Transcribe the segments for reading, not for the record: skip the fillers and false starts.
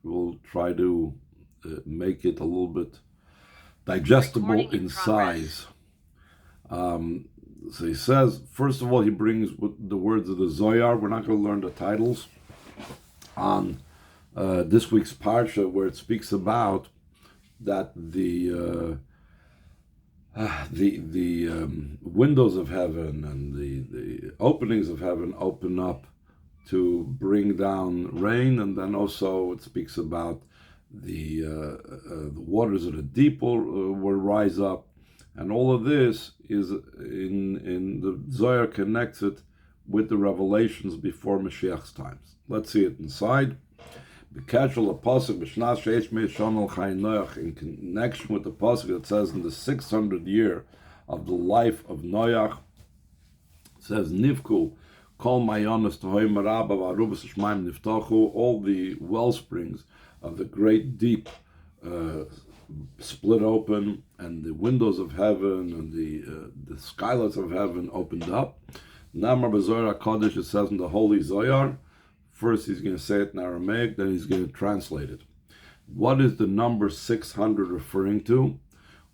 we'll try to make it a little bit digestible in size. So he says, first of all, he brings the words of the Zohar. We're not going to learn the titles on this week's parsha, where it speaks about that the windows of heaven and the openings of heaven open up to bring down rain, and then also it speaks about the waters of the deep will rise up, and all of this is in the Zohar connects it with the revelations before Moshiach's times. Let's see it inside. In connection with the pasuk that says in the 600th year of the life of Noach, it says Nivku kol mayonos tohoim maraba v'arubas shmaim niftachu, all the well springs of the great deep split open, and the windows of heaven and the skylights of heaven opened up. Namar b'Zohar HaKadosh, it says in the Holy Zohar. First he's going to say it in Aramaic, then he's going to translate it. What is the number 600 referring to?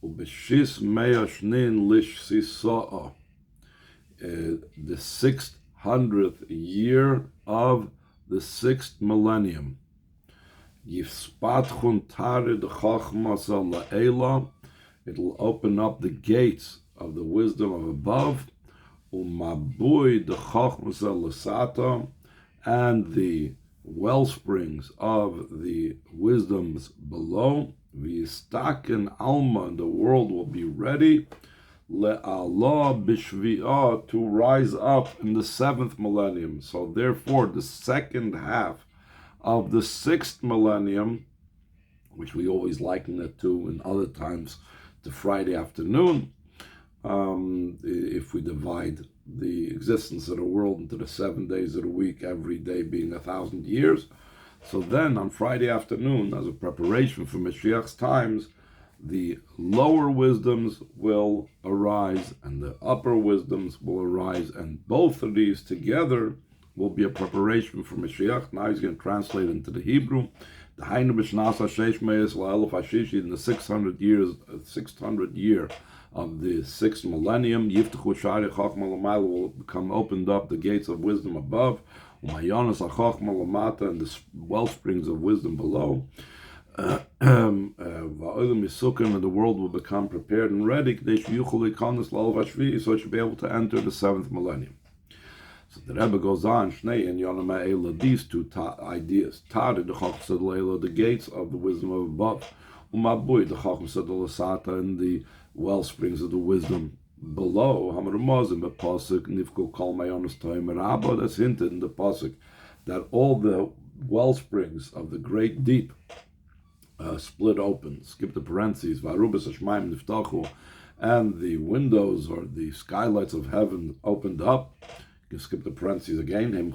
Ubeshis mea shnin lish sisoa, the 600th year of the 6th millennium. Yifspatchun tarid chachmas la'ela, it'll open up the gates of the wisdom of above. Umabui the chachmas l'sata, and the well springs of the wisdoms below. V'yistaken alma, and the world will be ready. Le'ala b'shvi'ah, to rise up in the 7th millennium. So therefore, the second half of the 6th millennium, which we always liken it to in other times to Friday afternoon, if we divide the existence of the world into the 7 days of the week, every day being 1,000 years. So then on Friday afternoon, as a preparation for Moshiach's times, the lower wisdoms will arise and the upper wisdoms will arise, and both of these together will be a preparation for Moshiach. Now he's going to translate into the Hebrew. The Hainu b'shnasa sheish me'es la'eluf hashishi, in the 600 year of the 6th millennium, Yiftachu Shari Chachma L'mayla, will become opened up the gates of wisdom above, Umayonas HaChachma L'mata, and the well springs of wisdom below. Va'olim Yisukim, and the world will become prepared and ready, K'dei Yuchul Ikonos L'Alav Hashvi, so it should be able to enter the 7th millennium. So the Rebbe goes on, Shnei and Yonah Eila, these two ideas, Tari the Chachma L'Eila, the gates of the wisdom of above, Umabui the Chachma L'Sata, and the well springs of the wisdom below. Hamarumazim the pasuk Nifku Kol Mayonos Toim Rabba, that's hinted in the pasuk that all the well springs of the great deep split open. Skip the parentheses. V'arubas hashmaim niftachu, and the windows or the skylights of heaven opened up. You can skip the parentheses again. These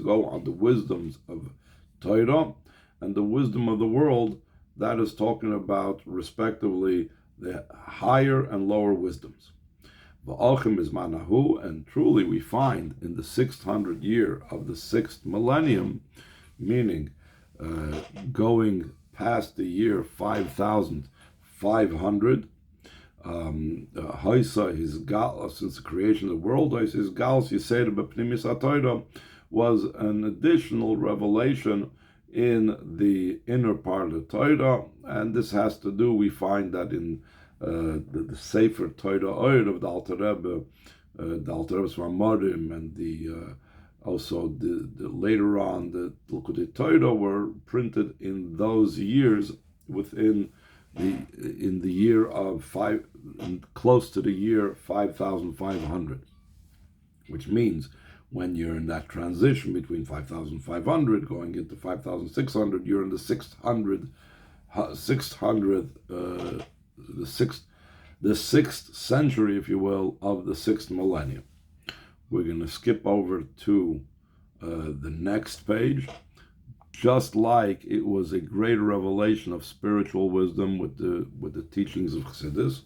go on the wisdoms of Torah and the wisdom of the world. That is talking about, respectively, the higher and lower wisdoms. V'alchim is manahu, and truly we find in the 600th year of the 6th millennium, meaning going past the year 5,500, Haisa, his Geulah, since the creation of the world, his Geulah, Yisera b'pnimis HaTorah, was an additional revelation in the inner part of the Torah, and this has to do, we find that in the Sefer Torah Oyer of the Alter Rebbe, the Alter Rebbe's Ramarim, and also the later on the Likutei Torah were printed in those years in the year of close to the year 5,500, which means when you're in that transition between 5,500 going into 5,600, you're in the 600th, the 6th century, if you will, of the 6th millennium. We're going to skip over to the next page. Just like it was a greater revelation of spiritual wisdom with the teachings of Chassidus,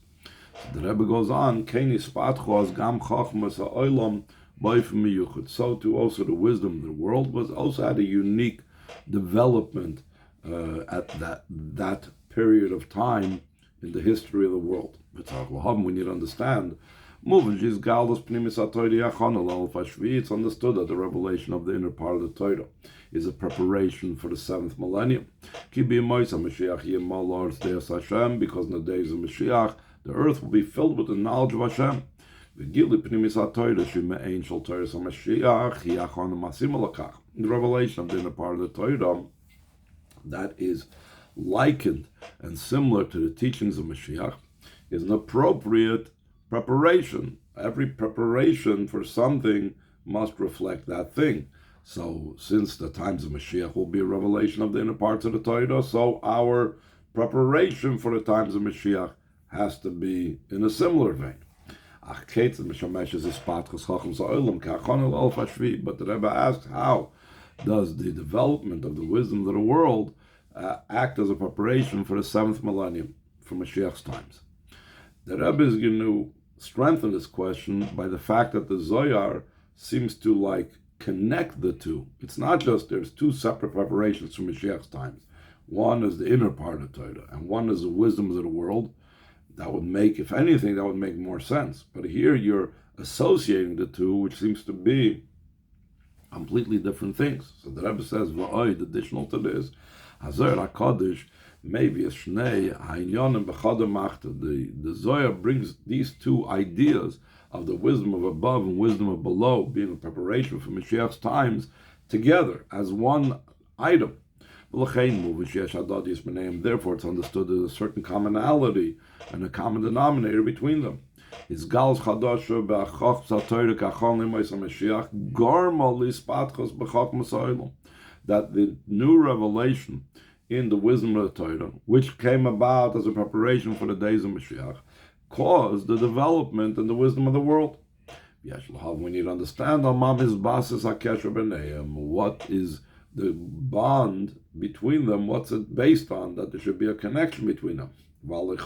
the Rebbe goes on, Keini spatcho as gam chachmas ha'olam So too also the wisdom of the world was also had a unique development at that period of time in the history of the world. We need to understand. It's understood that the revelation of the inner part of the Torah is a preparation for the 7th millennium. Because in the days of Moshiach, the earth will be filled with the knowledge of Hashem. The revelation of the inner part of the Torah that is likened and similar to the teachings of Moshiach is an appropriate preparation. Every preparation for something must reflect that thing. So, since the times of Moshiach will be a revelation of the inner parts of the Torah, so our preparation for the times of Moshiach has to be in a similar vein. But the Rebbe asks, how does the development of the wisdom of the world act as a preparation for the 7th millennium, for Mashiach's times? The Rebbe is going to strengthen this question by the fact that the Zohar seems to connect the two. It's not just there's two separate preparations for Mashiach's times. One is the inner part of Torah, and one is the wisdoms of the world. That would make, if anything, that would make more sense. But here you're associating the two, which seems to be completely different things. So the Rebbe says, additional to this, Hazar HaKadosh, maybe a Shnei, Ha'inyanim B'chadam Machta. The Zohar brings these two ideas of the wisdom of above and wisdom of below, being a preparation for Mashiach's times, together as one item. Therefore, it's understood there's a certain commonality and a common denominator between them. That the new revelation in the wisdom of the Torah, which came about as a preparation for the days of Moshiach, caused the development in the wisdom of the world. We need to understand what is the bond between them, what's it based on, that there should be a connection between them. The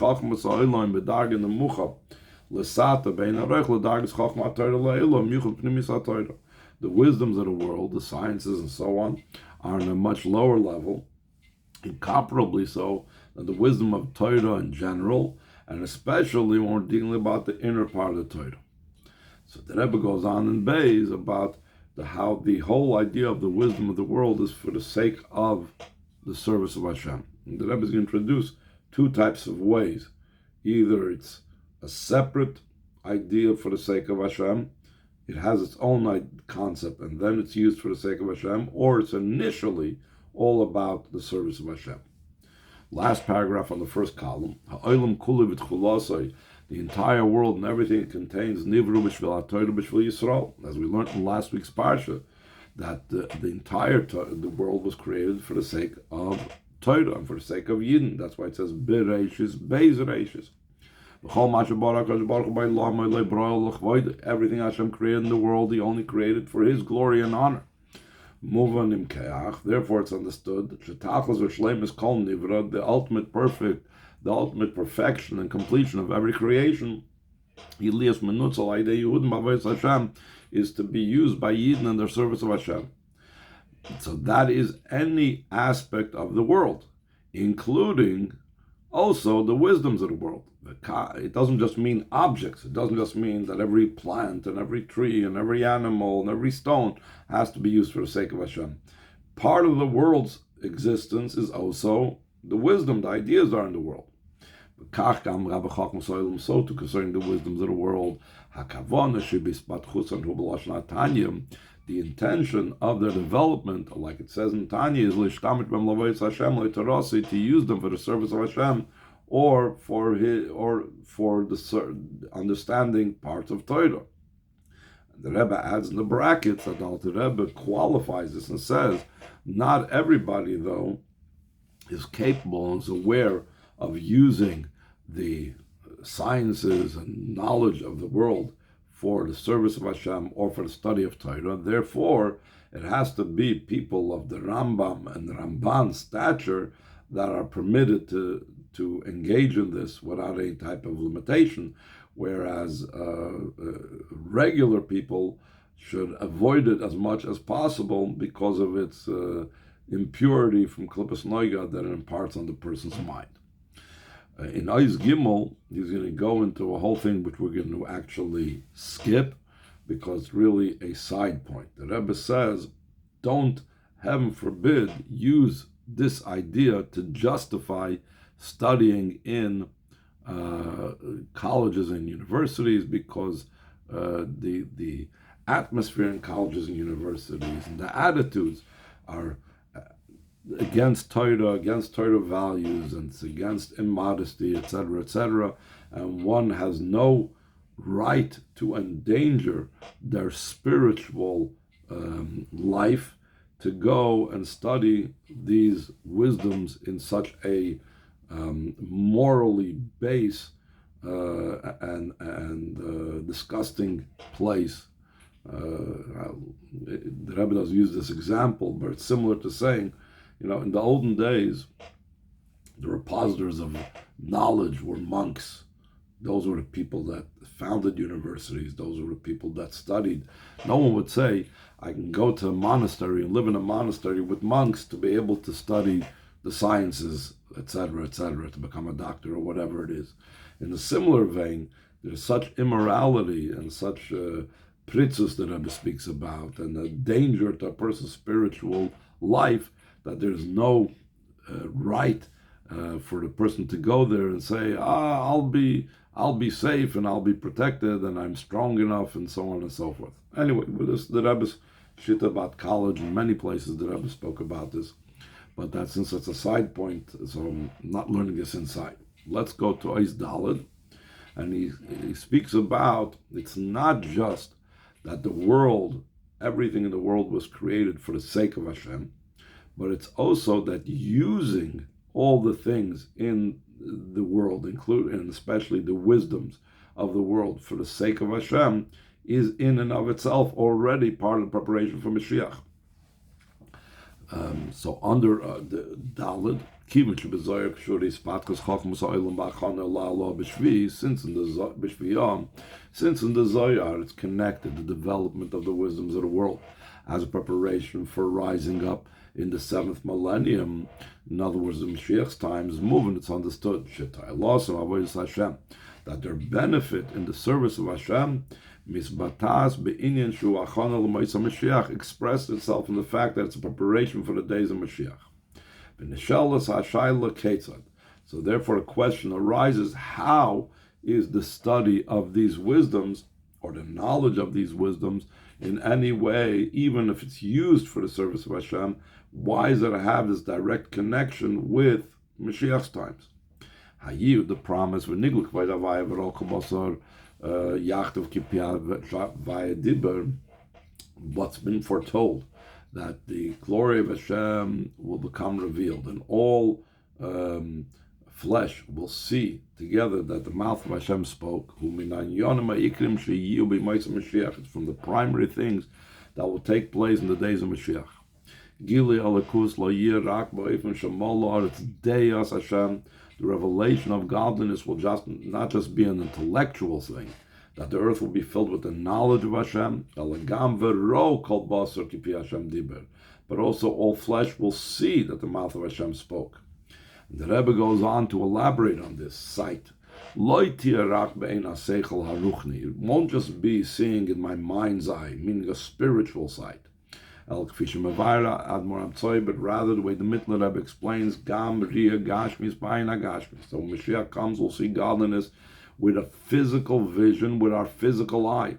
wisdoms of the world, the sciences and so on, are on a much lower level, incomparably so, than the wisdom of Torah in general, and especially when we're dealing about the inner part of the Torah. So the Rebbe goes on in Beis about how the whole idea of the wisdom of the world is for the sake of the service of Hashem. And the Rebbe is going to introduce two types of ways. Either it's a separate idea for the sake of Hashem, it has its own concept, and then it's used for the sake of Hashem, or it's initially all about the service of Hashem. Last paragraph on the first column, Ha'olam kulu v'tchulasai, the entire world and everything it contains, Nivru b'shvil HaTorah b'shvil Yisrael, as we learned in last week's parsha, that the entire the world was created for the sake of Torah and for the sake of Yidden. That's why it says Bereishis, Beis Reishis. Everything Hashem created in the world, He only created for His glory and honor. Therefore, it's understood that the ultimate perfection and completion of every creation is to be used by Yidden in their service of Hashem. So that is any aspect of the world, including also the wisdoms of the world. It doesn't just mean objects. It doesn't just mean that every plant and every tree and every animal and every stone has to be used for the sake of Hashem. Part of the world's existence is also the wisdom, the ideas are in the world. So to concerning the wisdoms of the world, the intention of their development, like it says in Tanya, is to use them for the service of Hashem, or for the understanding parts of Torah. The Rebbe adds in the brackets that the Rebbe qualifies this and says, not everybody, though, is capable and is aware of using the sciences and knowledge of the world for the service of Hashem or for the study of Torah. Therefore, it has to be people of the Rambam and the Ramban stature that are permitted to engage in this without any type of limitation, whereas regular people should avoid it as much as possible because of its impurity from Klippas Noiga that it imparts on the person's mind. In Ois Gimel, he's going to go into a whole thing which we're going to actually skip because it's really a side point. The Rebbe says, don't, heaven forbid, use this idea to justify studying in colleges and universities, because the atmosphere in colleges and universities and the attitudes are against Torah values, and it's against immodesty, etc., etc., and one has no right to endanger their spiritual life to go and study these wisdoms in such a morally base and disgusting place. The Rebbe does use this example, but it's similar to saying, in the olden days, the repositors of knowledge were monks. Those were the people that founded universities. Those were the people that studied. No one would say, I can go to a monastery and live in a monastery with monks to be able to study the sciences, etc., to become a doctor or whatever it is. In a similar vein, there's such immorality and such pritzus that Rebbe speaks about, and a danger to a person's spiritual life, that there's no right for the person to go there and say, I'll be safe and I'll be protected and I'm strong enough, and so on and so forth. Anyway, with this, the Rebbe's shit about college, in many places the Rebbe spoke about this, but that, since it's a side point, so I'm not learning this inside. Let's go to Eis Daled, and he speaks about, it's not just that the world, everything in the world was created for the sake of Hashem, but it's also that using all the things in the world, including and especially the wisdoms of the world for the sake of Hashem, is in and of itself already part of the preparation for Moshiach. So under the Daled, since in the Zohar it's connected, the development of the wisdoms of the world as a preparation for rising up in the 7th millennium, in other words, the Moshiach's time is moving, it's understood that their benefit in the service of Hashem expressed itself in the fact that it's a preparation for the days of Moshiach. So therefore a question arises, how is the study of these wisdoms, or the knowledge of these wisdoms, in any way, even if it's used for the service of Hashem, why does it have this direct connection with Mashiach's times? The promise what's been foretold, that the glory of Hashem will become revealed, and all flesh will see together that the mouth of Hashem spoke. It's from the primary things that will take place in the days of Moshiach. The revelation of godliness will not just be an intellectual thing, that the earth will be filled with the knowledge of Hashem, but also all flesh will see that the mouth of Hashem spoke. And the Rebbe goes on to elaborate on this sight. It won't just be seeing in my mind's eye, meaning a spiritual sight, but rather the way the Mittler Rebbe explains, Gam Ria Gashmis Baina Gashmis. So when Mashiach comes, we'll see godliness with a physical vision, with our physical eye.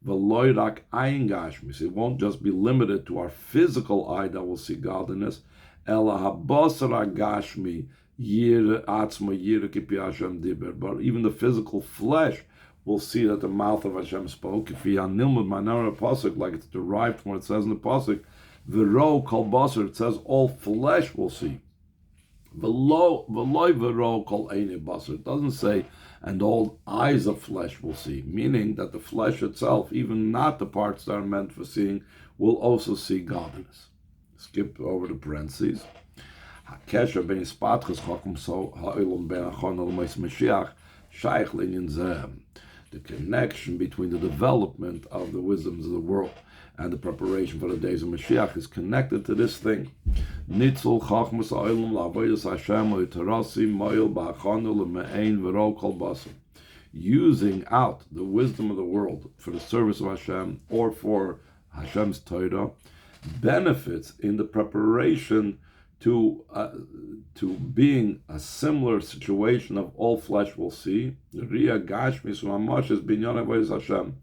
Veloirak Ayin Gashmis. It won't just be limited to our physical eye that will see godliness. Ela Habasara Gashmi Yir Atzma Yir Kipi Hashem Diber. But even the physical flesh will see that the mouth of Hashem spoke. If you nilmud manara pasuk, like it's derived from what it says in the pasuk, v'ro kol basar, it says all flesh will see. V'loy v'ro kol eini basar. It doesn't say and all eyes of flesh will see, meaning that the flesh itself, even not the parts that are meant for seeing, will also see godliness. Skip over the parentheses. Hakesher ben ispatchus chokum so ha'ilum ben achon al meis Mashiach shaykh linyan zeh. the connection between the development of the wisdoms of the world and the preparation for the days of Moshiach is connected to this thing. Nitzul chachmas ha'olam la'avodas Hashem u'terasi mo'il ba'achanu l'me'ein v'ro kol basar. Using out the wisdom of the world for the service of Hashem or for Hashem's Torah benefits in the preparation to being a similar situation of all flesh will see. Ria gashmis mamash is binyan avodas Hashem,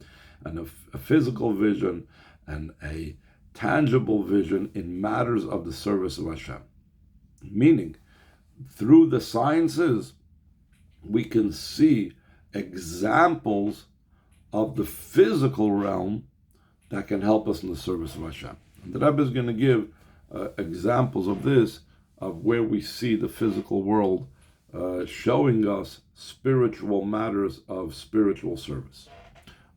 and a physical vision and a tangible vision in matters of the service of Hashem. Meaning, through the sciences, we can see examples of the physical realm that can help us in the service of Hashem. And the Rebbe is going to give examples of this, of where we see the physical world showing us spiritual matters of spiritual service.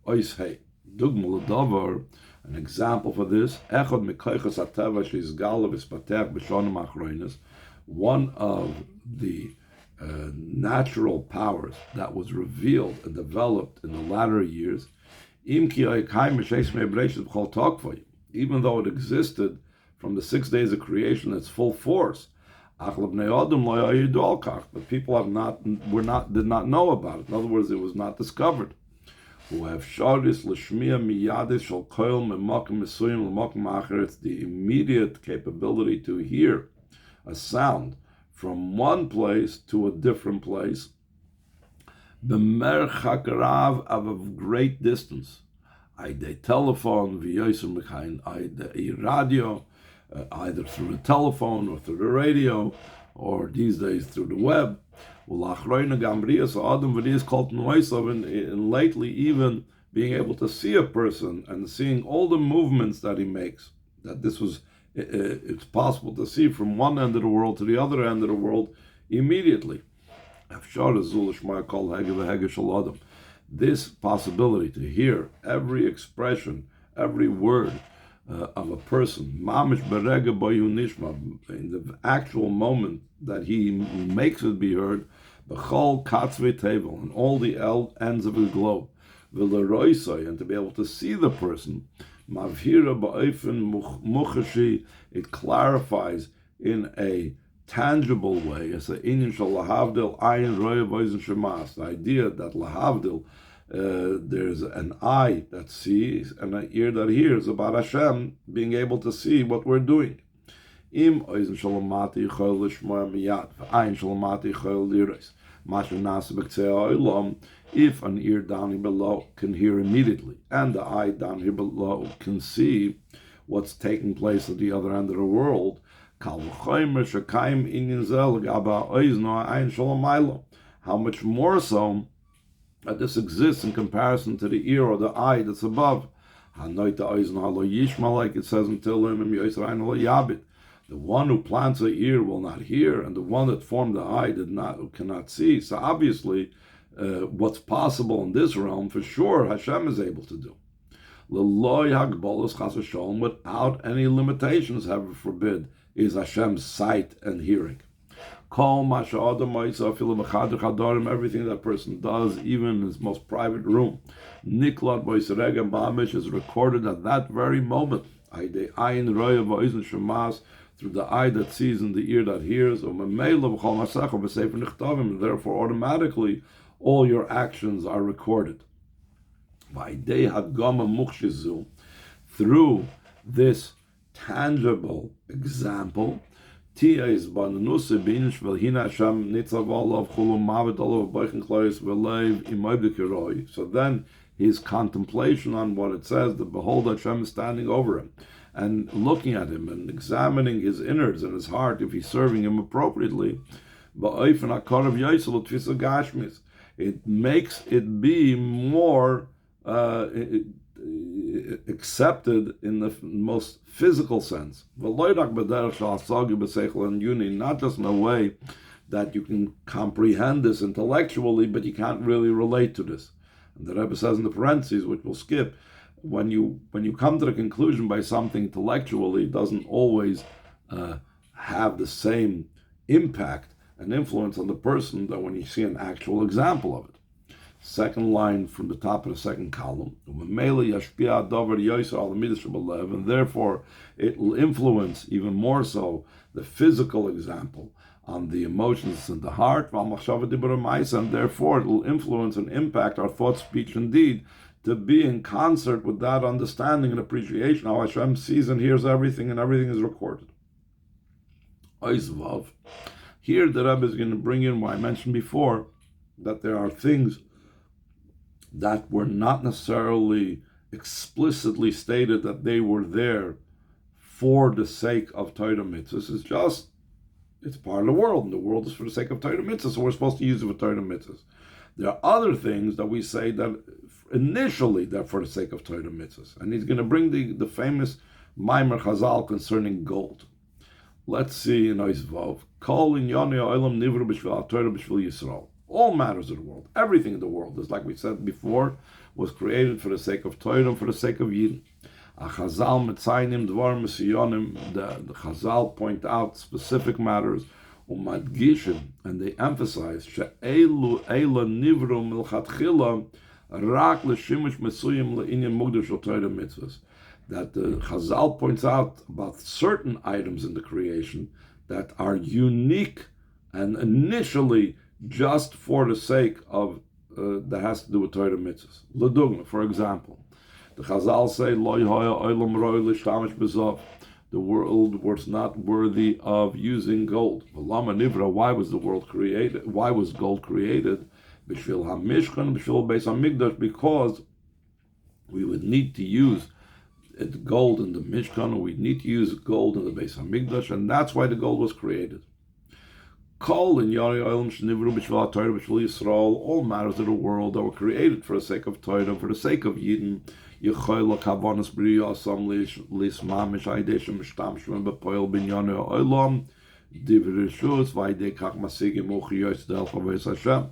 Ois hey, dugma l'davar, an example for this, echad mikoichas hateva she's Geulah v'spatech b'shonim achronis, one of the natural powers that was revealed and developed in the latter years, even though it existed from the 6 days of creation in its full force, but people did not know about it. In other words, it was not discovered. It's the immediate capability to hear a sound from one place to a different place, b'merchak rav, of a great distance. Either telephone, radio, either through the telephone or through the radio, or these days through the web. And lately even being able to see a person and seeing all the movements that he makes, that this was it's possible to see from one end of the world to the other end of the world immediately. This possibility to hear every expression, every word of a person, in the actual moment that he makes it be heard, in all the ends of his globe, and to be able to see the person, it clarifies in a tangible way. It's the idea that lahavdil, there's an eye that sees and an ear that hears about Hashem being able to see what we're doing. If an ear down here below can hear immediately, and the eye down here below can see what's taking place at the other end of the world, how much more so that this exists in comparison to the ear or the eye that's above. Like it says, until the one who plants an ear will not hear, and the one that formed the eye cannot see. So obviously, what's possible in this realm, for sure, Hashem is able to do. Without any limitations, heaven forbid, is Hashem's sight and hearing. Everything that person does, even in his most private room, is recorded at that very moment. Through the eye that sees and the ear that hears, and therefore automatically all your actions are recorded. Through this tangible example, so then his contemplation on what it says, that behold, Hashem is standing over him and looking at him and examining his innards and his heart, if he's serving him appropriately, it makes it be more accepted in the most physical sense. Not just in a way that you can comprehend this intellectually, but you can't really relate to this. And the Rebbe says in the parentheses, which we'll skip, when you come to the conclusion by something intellectually, it doesn't always have the same impact and influence on the person that when you see an actual example of it. second line from the top of the second column. And therefore, it will influence even more so the physical example on the emotions in the heart, and therefore it will influence and impact our thought, speech, and deed to be in concert with that understanding and appreciation how Hashem sees and hears everything, and everything is recorded. Oizvav. Here the Rebbe is going to bring in what I mentioned before, that there are things that were not necessarily explicitly stated that they were there for the sake of Torah mitzvahs. It's part of the world, and the world is for the sake of Torah mitzvahs, so we're supposed to use it for Torah mitzvahs. There are other things that we say that initially they're for the sake of Torah mitzvahs. And he's going to bring the famous Maimer Chazal concerning gold. Let's see in Oizvav. Kol inyonei ha'olam nivru b'shvil ha'Torah b'shvil Yisrael. All matters of the world, everything in the world, is like we said before, was created for the sake of Torah and for the sake of Yidden. Chazal metzaynim dvar mesiyonim. The Chazal point out specific matters, umadgishim, and they emphasize she'elu eila nivru milchatchila rak l'shimush mesuyim le'inyan mugdash shel Torah mitzvahs. That the Chazal points out about certain items in the creation that are unique and initially just for the sake of that has to do with Torah mitzvahs. L'dugma, for example, the Chazal say Lo haya olam roi l'shtamish b'zav. The world was not worthy of using gold. V'lama nivra. Why was the world created? Why was gold created? B'shvil hamishkan, b'shvil beis hamikdash. Because we would need to use gold in the Mishkan, or we need to use gold in the Beis Hamikdash, and that's why the gold was created. Kol in Yari Olam Shnivru B'Shvil Torah B'Shvil Yisrael, all matters of the world that were created for the sake of Torah, for the sake of Yidden. Yechoyla Kavanas B'Riyasam Lismamish Aideshem Mishtamshim B'Poil B'Nyane Olam Divrei Rishus V'Aidei Kach Masigim Uchiyos Del Chaveis Hashem.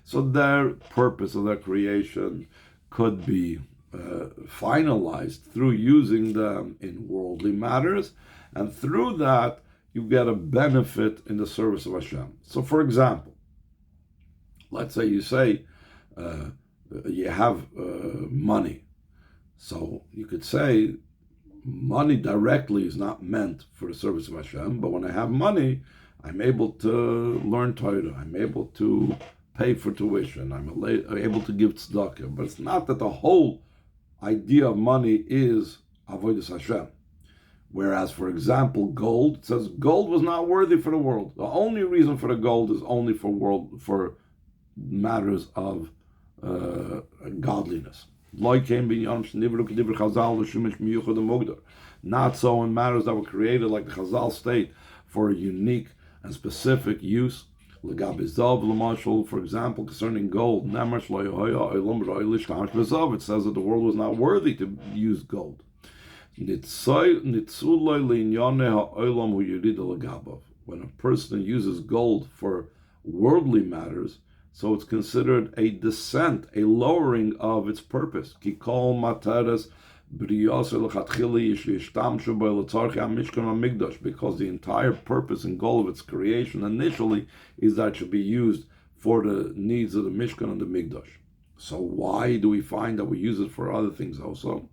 So their purpose of their creation could be finalized through using them in worldly matters, and through that you get a benefit in the service of Hashem. So, for example, let's say you have money, so you could say money directly is not meant for the service of Hashem, but when I have money, I'm able to learn Torah, I'm able to pay for tuition, I'm able to give tzedakah, but it's not that the whole idea of money is avodas Hashem. Whereas, for example, gold, it says gold was not worthy for the world. The only reason for the gold is only for matters of godliness. Not so in matters that were created, like the Chazal state, for a unique and specific use. For example, concerning gold, it says that the world was not worthy to use gold. When a person uses gold for worldly matters, so it's considered a descent, a lowering of its purpose. Because the entire purpose and goal of its creation initially is that it should be used for the needs of the Mishkan and the Mikdash. So why do we find that we use it for other things also?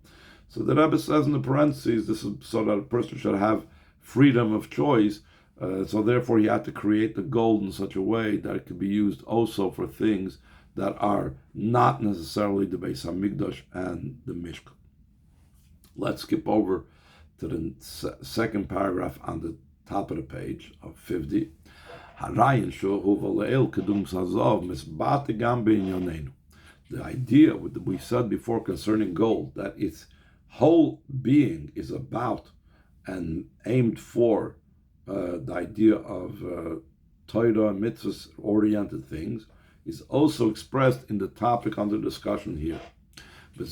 So the Rebbe says in the parentheses, this is so that a person should have freedom of choice. So therefore he had to create the gold in such a way that it could be used also for things that are not necessarily the Beis HaMikdash and the Mishkan. Let's skip over to the second paragraph on the top of the page of 50. The idea that we said before concerning gold, that its whole being is about and aimed for the idea of Torah and mitzvahs oriented things, is also expressed in the topic under discussion here. In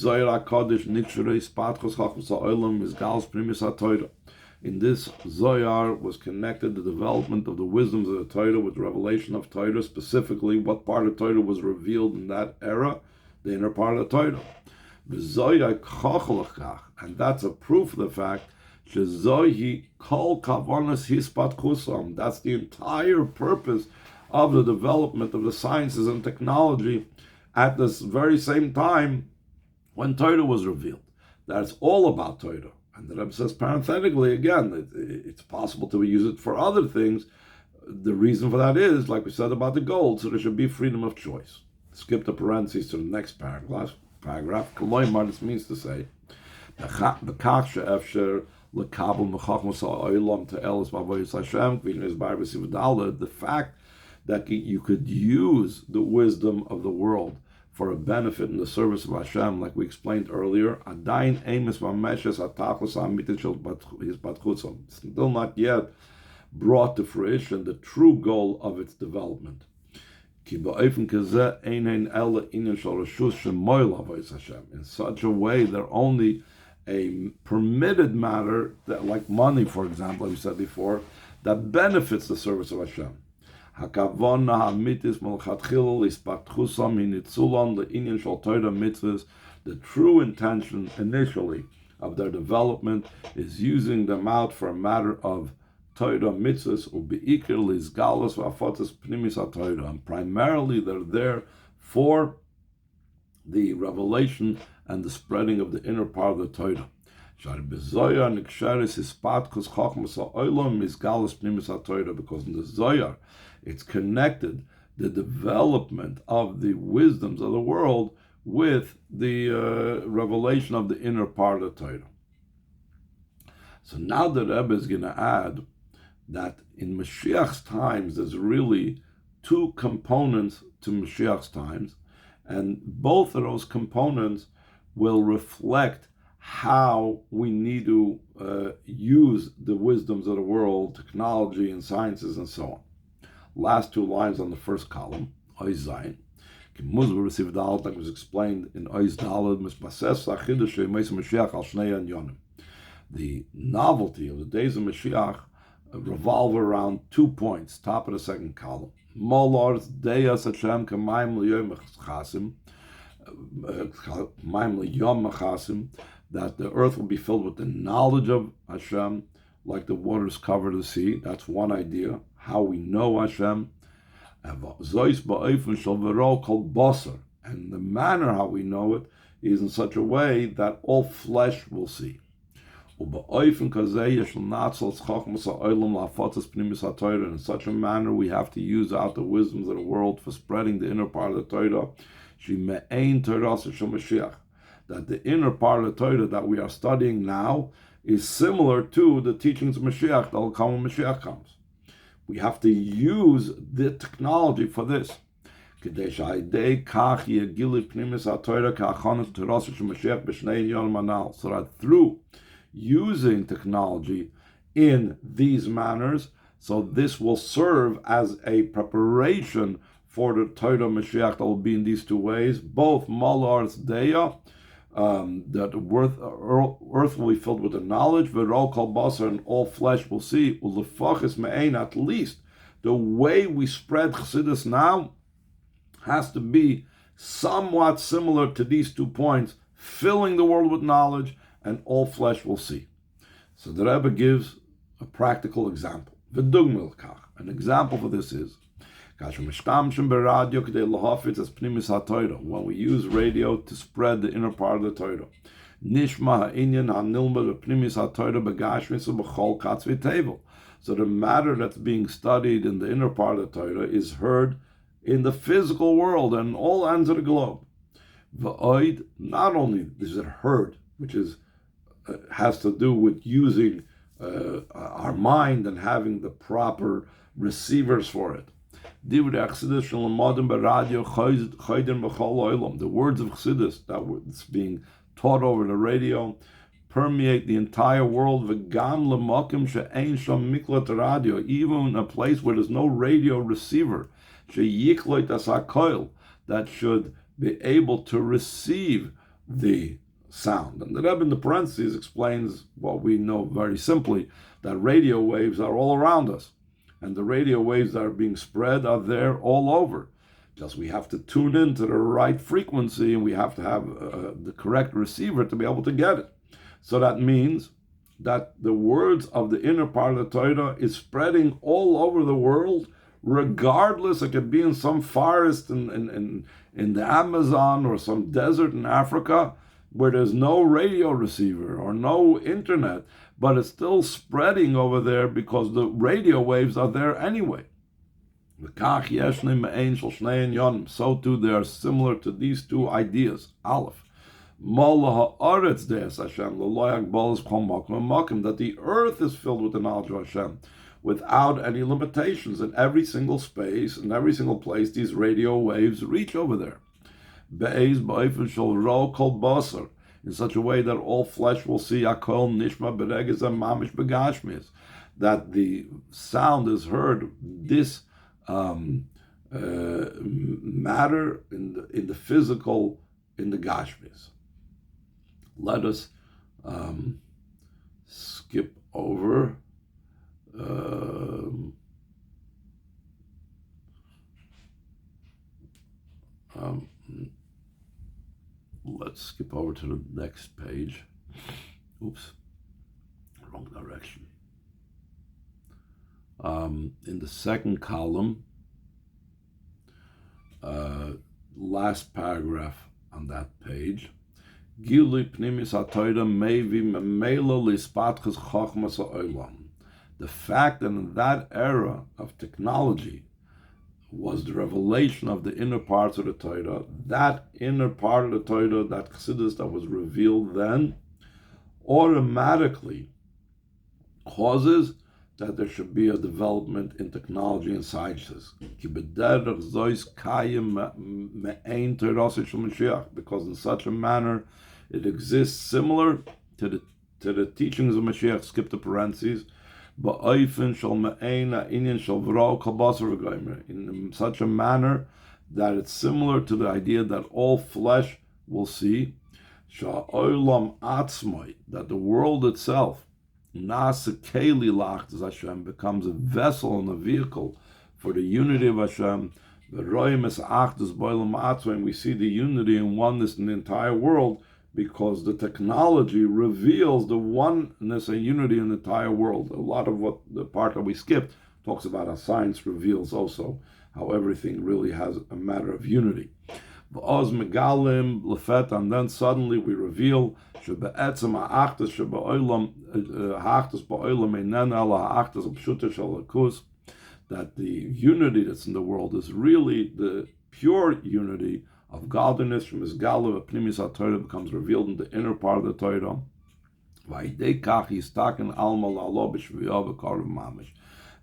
this Zohar was connected the development of the wisdoms of the Torah with the revelation of Torah, specifically what part of Torah was revealed in that era, the inner part of the Torah. And that's a proof of the fact that's the entire purpose of the development of the sciences and technology at this very same time when Torah was revealed. That's all about Torah. And the Rebbe says parenthetically, again, it's possible to use it for other things. The reason for that is, like we said about the gold, so there should be freedom of choice. Skip the parentheses to the next paragraph. Koloimar, this means to say, the fact that you could use the wisdom of the world for a benefit in the service of Hashem, like we explained earlier, still not yet brought to fruition the true goal of its development. In such a way, they're only a permitted matter, that, like money, for example, like we said before, that benefits the service of Hashem. The true intention initially of their development is using them out for a matter of Torah mitzvahs, and primarily they're there for the revelation and the spreading of the inner part of the Torah. Because in the Zohar, it's connected the development of the wisdoms of the world with the revelation of the inner part of the Torah. So now the Rebbe is going to add that in Moshiach's times, there's really two components to Moshiach's times, and both of those components will reflect how we need to use the wisdoms of the world, technology and sciences and so on. Last two lines on the first column, Ois Zayin. Like was explained in Ois Daled, the novelty of the days of Mashiach revolve around 2 points, top of the second column. That the earth will be filled with the knowledge of Hashem, like the waters cover the sea. That's one idea, how we know Hashem. And the manner how we know it is in such a way that all flesh will see. In such a manner we have to use out the wisdoms of the world for spreading the inner part of the Torah. That the inner part of the Torah that we are studying now is similar to the teachings of Moshiach that will come when Moshiach comes. We have to use the technology for this. So that through using technology in these manners, so this will serve as a preparation for the Torah Moshiach that will be in these two ways, both Malar's Deya, that earth will be filled with the knowledge, V'ro kol basar, and all flesh will see, Ulefachis me'ein, at least the way we spread Chassidus now has to be somewhat similar to these 2 points, filling the world with knowledge, and all flesh will see. So the Rebbe gives a practical example. An example for this is when we use radio to spread the inner part of the Torah. So the matter that's being studied in the inner part of the Torah is heard in the physical world and all ends of the globe. Not only is it heard, which is has to do with using our mind and having the proper receivers for it. The words of Chassidus that's being taught over the radio permeate the entire world, even in a place where there's no radio receiver, that should be able to receive the sound. And the Rebbe in the parentheses explains what we know very simply, that radio waves are all around us. And the radio waves that are being spread are there all over. Just we have to tune in to the right frequency, and we have to have the correct receiver to be able to get it. So that means that the words of the inner part of the Torah is spreading all over the world, regardless. It could be in some forest in the Amazon or some desert in Africa where there's no radio receiver or no internet, but it's still spreading over there because the radio waves are there anyway. So too they are similar to these two ideas. Aleph, that the earth is filled with the knowledge of Hashem without any limitations. In every single space, in every single place, these radio waves reach over there. In such a way that all flesh will see that the sound is heard, this matter in the physical, in the Gashmis. Let us skip over let's skip over to the next page. Oops, wrong direction. In the second column, last paragraph on that page, the fact that in that era of technology was the revelation of the inner parts of the Torah, that inner part of the Torah, that Chassidus that was revealed then, automatically causes that there should be a development in technology and sciences. Because in such a manner it exists similar to the teachings of Moshiach, skip the parentheses, in such a manner that it's similar to the idea that all flesh will see, that the world itself becomes a vessel and a vehicle for the unity of Hashem. And we see the unity and oneness in the entire world because the technology reveals the oneness and unity in the entire world. A lot of what the part that we skipped talks about how science reveals also how everything really has a matter of unity. And then suddenly we reveal that the unity that's in the world is really the pure unity of godliness from his Geulah, Pnimis HaTorah becomes revealed in the inner part of the Torah.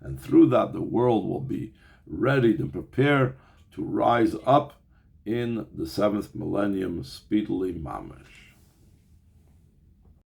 And through that the world will be ready to prepare to rise up in the 7th millennium speedily mamish.